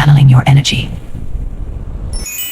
channeling your energy.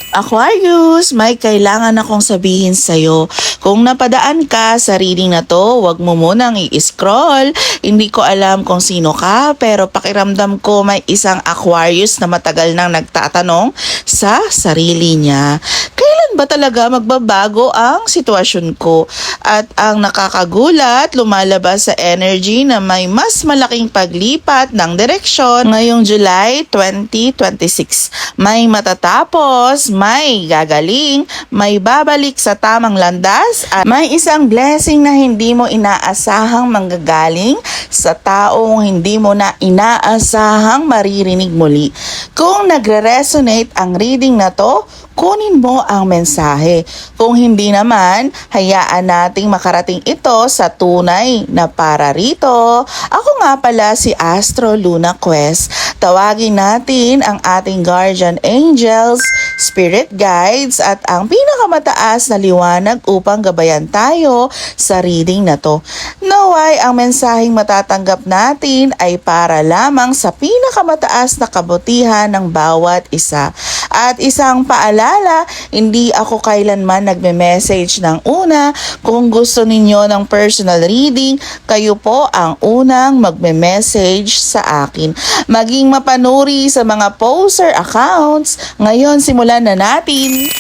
Aquarius, may kailangan akong sabihin sa'yo. Kung napadaan ka sa reading na to, wag mo munang i-scroll. Hindi ko alam kung sino ka, pero pakiramdam ko may isang Aquarius na matagal nang nagtatanong sa sarili niya. Kailan ba talaga magbabago ang sitwasyon ko? At ang nakakagulat, lumalabas sa energy na may mas malaking paglipat ng direksyon ngayong July 2026. May matatapos, may gagaling, may babalik sa tamang landas, at may isang blessing na hindi mo inaasahang manggagaling sa taong hindi mo na inaasahang maririnig muli. Kung nagre-resonate ang reading na to, kunin mo ang mensahe. Kung hindi naman, hayaan nating makarating ito sa tunay na para rito. Ako nga pala si Astro Luna Quest. Tawagin natin ang ating guardian angels, spirit guides at ang pinakamataas na liwanag upang gabayan tayo sa reading na to. Naway ang mensaheng matatanggap natin ay para lamang sa pinakamataas na kabutihan ng bawat isa. At isang paalala, hindi ako kailanman nagme-message ng una. Kung gusto ninyo ng personal reading, kayo po ang unang magme-message sa akin. Maging mapanuri sa mga poster accounts. Ngayon, simulan na natin.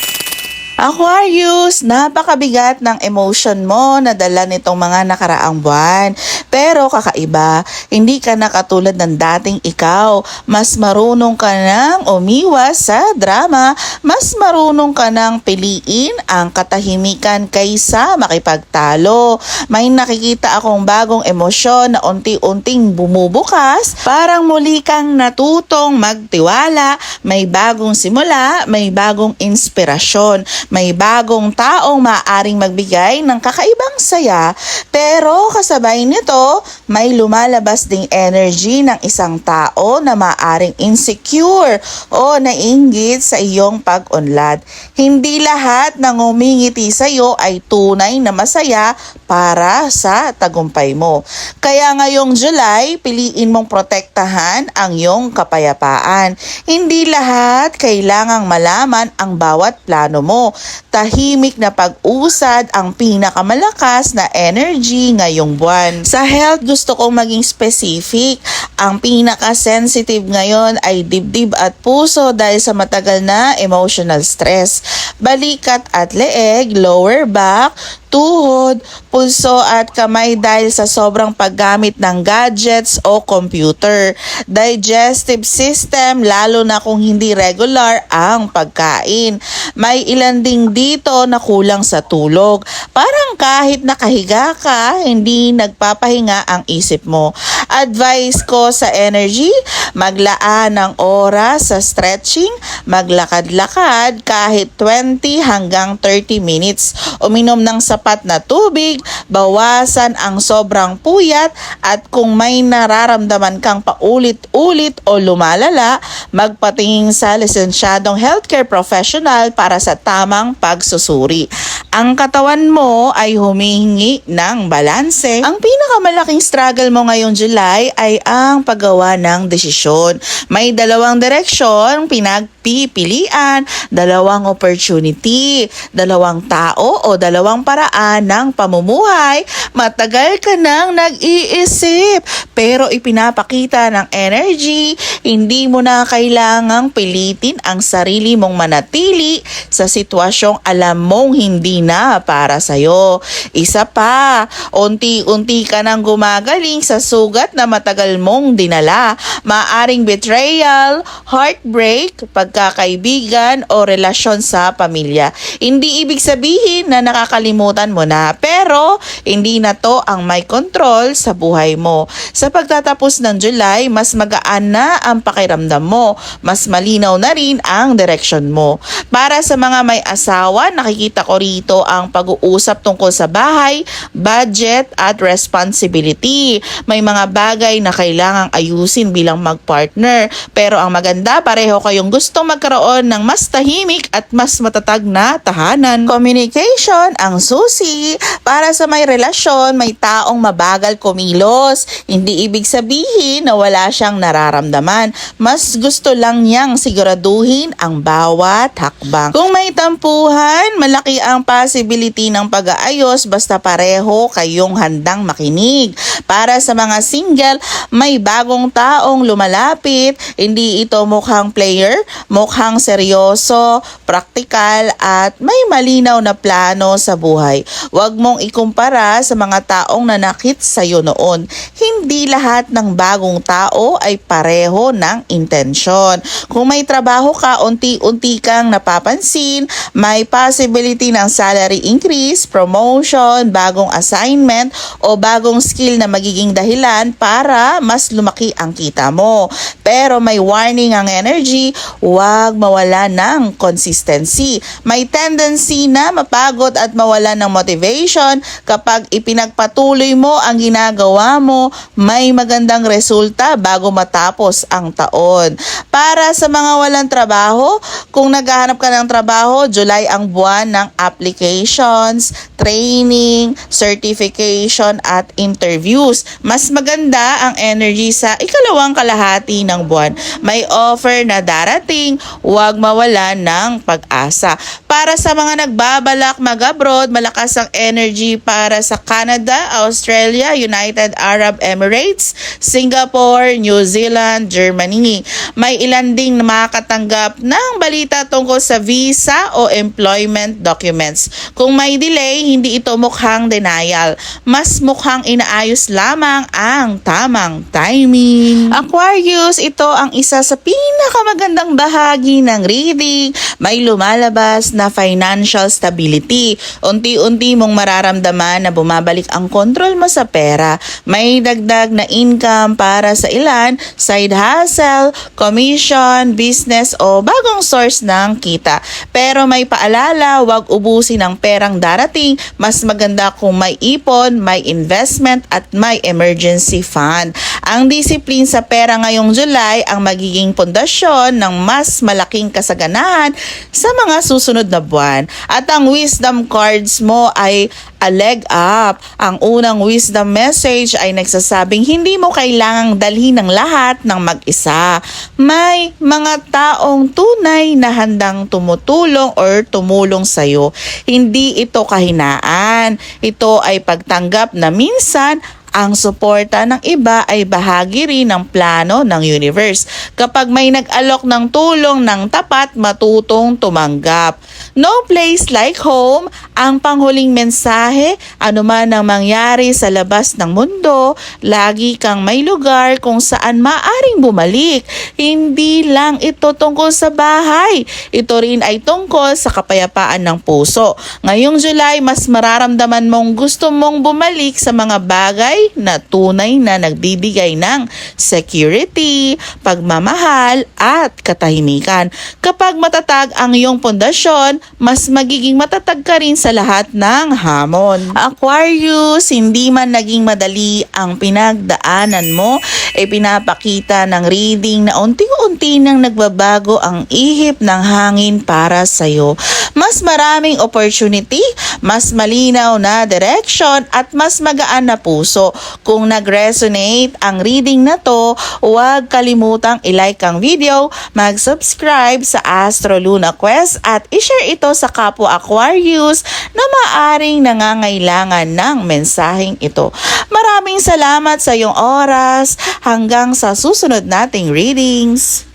Aquarius, napakabigat ng emotion mo na dala nitong mga nakaraang buwan. Pero kakaiba, hindi ka na katulad ng dating ikaw. Mas marunong ka nang umiwas sa drama. Mas marunong ka nang piliin ang katahimikan kaysa makipagtalo. May nakikita akong bagong emosyon na unti-unting bumubukas. Parang muli kang natutong magtiwala. May bagong simula, may bagong inspirasyon. May bagong taong maaaring magbigay ng kakaibang saya, pero kasabay nito, may lumalabas ding energy ng isang tao na maaaring insecure o nainggit sa iyong pag-unlad. Hindi lahat ng umingiti sa iyo ay tunay na masaya para sa tagumpay mo. Kaya ngayong July, piliin mong protektahan ang iyong kapayapaan. Hindi lahat kailangang malaman ang bawat plano mo. Tahimik na pag-usad ang pinakamalakas na energy ngayong buwan. Sa health, gusto kong maging specific. Ang pinaka-sensitive ngayon ay dibdib at puso dahil sa matagal na emotional stress. Balikat at leeg, lower back, tuhod, pulso at kamay dahil sa sobrang paggamit ng gadgets o computer. Digestive system, lalo na kung hindi regular ang pagkain. May ilan ding dito na kulang sa tulog. Parang kahit nakahiga ka, hindi nagpapahinga ang isip mo. Advice ko sa energy, maglaan ng oras sa stretching, maglakad-lakad kahit 20 hanggang 30 minutes. Uminom ng sapat na tubig, bawasan ang sobrang puyat at kung may nararamdaman kang paulit-ulit o lumalala, magpatingin sa lisensyadong healthcare professional para sa tamang pagsusuri. Ang katawan mo ay humihingi ng balanse. Ang pinakamalaking struggle mo ngayong July ay ang paggawa ng desisyon. May dalawang direksyon, pinagpipilian, dalawang opportunity, dalawang tao o dalawang paraan ng pamumuhay. Matagal ka nang nag-iisip pero ipinapakita ng energy, hindi mo na kailangang pilitin ang sarili mong manatili sa sitwasyong alam mong hindi na para sa'yo. Isa pa, unti-unti ka nang gumagaling sa sugat na matagal mong dinala. Maaring betrayal, heartbreak, pagkakaibigan o relasyon sa pamilya. Hindi ibig sabihin na nakakalimutan mo na, pero hindi na to ang may control sa buhay mo. Sa pagtatapos ng July, mas magaan na ang pakiramdam mo. Mas malinaw na rin ang direksyon mo. Para sa mga may asawa, nakikita ko rito dito ang pag-uusap tungkol sa bahay, budget at responsibility. May mga bagay na kailangang ayusin bilang mag-partner. Pero ang maganda, pareho kayong gustong magkaroon ng mas tahimik at mas matatag na tahanan. Communication ang susi. Para sa may relasyon, may taong mabagal kumilos. Hindi ibig sabihin na wala siyang nararamdaman. Mas gusto lang niyang siguraduhin ang bawat hakbang. Kung may tampuhan, malaki ang possibility ng pag-aayos basta pareho kayong handang makinig. Para sa mga single, may bagong taong lumalapit. Hindi ito mukhang player, mukhang seryoso, praktikal at may malinaw na plano sa buhay. Huwag mong ikumpara sa mga taong nanakit sa'yo noon. Hindi lahat ng bagong tao ay pareho ng intensyon. Kung may trabaho ka, unti-unti kang napapansin, may possibility ng salary increase, promotion, bagong assignment o bagong skill na magiging dahilan para mas lumaki ang kita mo. Pero may warning ang energy, huwag mawala ng consistency. May tendency na mapagod at mawala ng motivation. Kapag ipinagpatuloy mo ang ginagawa mo, may magandang resulta bago matapos ang taon. Para sa mga walang trabaho, kung naghahanap ka ng trabaho, July ang buwan ng applications, training, certification at interviews. Mas maganda ang energy sa ikalawang kalahati ng buwan. May offer na darating, huwag mawala ng pag-asa. Para sa mga nagbabalak mag-abroad, malakas ang energy para sa Canada, Australia, United Arab Emirates, Singapore, New Zealand, Germany. May ilan ding makakatanggap ng balita tungkol sa visa o employment documents. Kung may delay, hindi ito mukhang denial. Mas mukhang inaayos lamang ang tamang timing. Aquarius, ito ang isa sa pinakamagandang bahagi ng reading. May lumalabas na financial stability. Unti-unti mong mararamdaman na bumabalik ang kontrol mo sa pera. May dagdag na income para sa ilan, side hustle, commission, business o bagong source ng kita. Pero may paalala, huwag ubusin ang perang darating. Mas maganda kung may ipon, may investment at may emergency fund. Ang disiplin sa pera ngayong July ang magiging pundasyon ng mas malaking kasaganahan sa mga susunod na buwan. At ang wisdom cards mo ay a leg up. Ang unang wisdom message ay nagsasabing hindi mo kailangang dalhin ng lahat ng mag-isa. May mga taong tunay na handang tumutulong or tumulong sa'yo. Hindi ito kahinaan. Ito ay pagtanggap na minsan ang suporta ng iba ay bahagi rin ng plano ng universe. Kapag may nag-alok ng tulong ng tapat, matutong tumanggap. No place like home, ang panghuling mensahe, anuman ang mangyari sa labas ng mundo, lagi kang may lugar kung saan maaring bumalik. Hindi lang ito tungkol sa bahay, ito rin ay tungkol sa kapayapaan ng puso. Ngayong July, mas mararamdaman mong gusto mong bumalik sa mga bagay na tunay na nagbibigay ng security, pagmamahal at katahimikan. Kapag matatag ang iyong pundasyon, mas magiging matatag ka rin sa lahat ng hamon. Aquarius, hindi man naging madali ang pinagdaanan mo, pinapakita ng reading na unti-unti nang nagbabago ang ihip ng hangin para sa'yo. Mas maraming opportunity, mas malinaw na direction at mas magaan na puso. Kung nag-resonate ang reading na to, huwag kalimutang i-like ang video, mag-subscribe sa Astro Luna Quest at i-share ito sa kapwa Aquarius na maaring nangangailangan ng mensaheng ito. Maraming salamat sa iyong oras. Hanggang sa susunod nating readings.